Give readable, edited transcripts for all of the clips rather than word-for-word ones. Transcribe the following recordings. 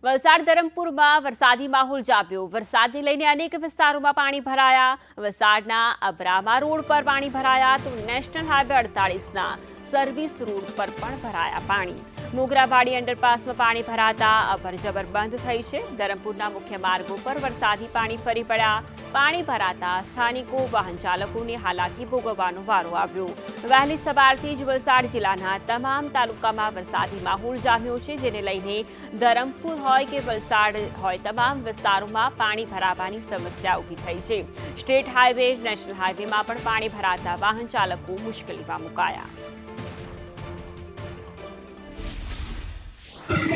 વલસાડ ધરમપુરમાં વરસાદી માહોલ જામ્યો। વરસાદને લઈને અનેક વિસ્તારોમાં પાણી ભરાયા। વલસાડના અબ્રામા રોડ પર પાણી ભરાયા તો નેશનલ હાઈવે 48ના સર્વિસ રોડ પર પણ ભરાયા પાણી। મોગરાવાડી અંડરપાસમાં પાણી ભરાતા અવરજવર બંધ થઈ છે। ધરમપુરના મુખ્ય માર્ગો પર વરસાદી પાણી ફરી પડ્યા। પાણી ભરાતા સ્થાનિકો વાહન ચાલકોને હાલાકી ભોગવવાનો વારો આવ્યો। વહેલી સવારથી જ વલસાડ જિલ્લાના તમામ તાલુકામાં વરસાદી માહોલ જામ્યો છે, જેને લઈને ધરમપુર હોય કે વલસાડ હોય તમામ વિસ્તારોમાં પાણી ભરાવાની સમસ્યા ઊભી થઈ છે। સ્ટેટ હાઈવે નેશનલ હાઈવેમાં પણ પાણી ભરાતા વાહન ચાલકો મુશ્કેલીમાં મુકાયા।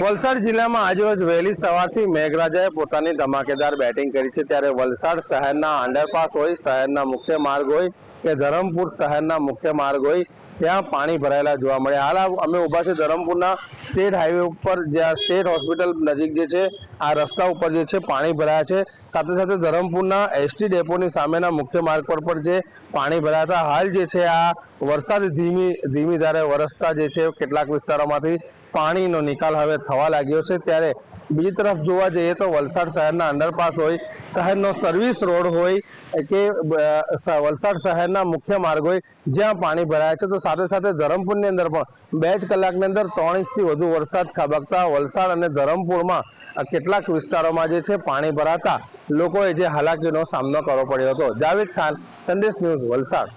વલસાડ જિલ્લામાં આજરોજ વહેલી સવારથી મેઘરાજાએ પોતાની ધમાકેદાર બેટિંગ કરી છે। ત્યારે વલસાડ શહેરના અંડરપાસ હોય, શહેરના મુખ્ય માર્ગ હોય કે ધરમપુર શહેરના મુખ્ય માર્ગ હોય, ત્યાં પાણી ભરાયેલા જોવા મળે। હાલ અમે ઊભા છે ધરમપુરના સ્ટેટ હાઈવે ઉપર, જ્યાં સ્ટેટ હોસ્પિટલ નજીક જે છે આ રસ્તા ઉપર જે છે પાણી ભરાયા છે। સાથે સાથે ધરમપુરના એસટી ડેપોની સામેના મુખ્ય માર્ગ પર પણ જે પાણી ભરાયા હતા। હાલ જે છે આ વરસાદ ધીમી ધારે વરસતા જે છે કેટલાક વિસ્તારોમાંથી પાણીનો નિકાલ હવે થવા લાગ્યો છે। ત્યારે બીજી તરફ જોવા જઈએ તો વલસાડ શહેરના અંડરપાસ હોય, શહેરનો સર્વિસ રોડ હોય કે વલસાડ શહેરના મુખ્ય માર્ગ હોય, જ્યાં પાણી ભરાયા છે, તો સાથે સાથે ધરમપુરની અંદર પણ 2 જ કલાકની અંદર 3 ઇંચથી વધુ વરસાદ ખાબકતા વલસાડ અને ધરમપુરમાં કેટલાક વિસ્તારોમાં જે છે પાણી ભરાતા લોકોએ જે હાલાકીનો સામનો કરવો પડ્યો હતો। જાવેદ ખાન, સંદેશ ન્યૂઝ, વલસાડ।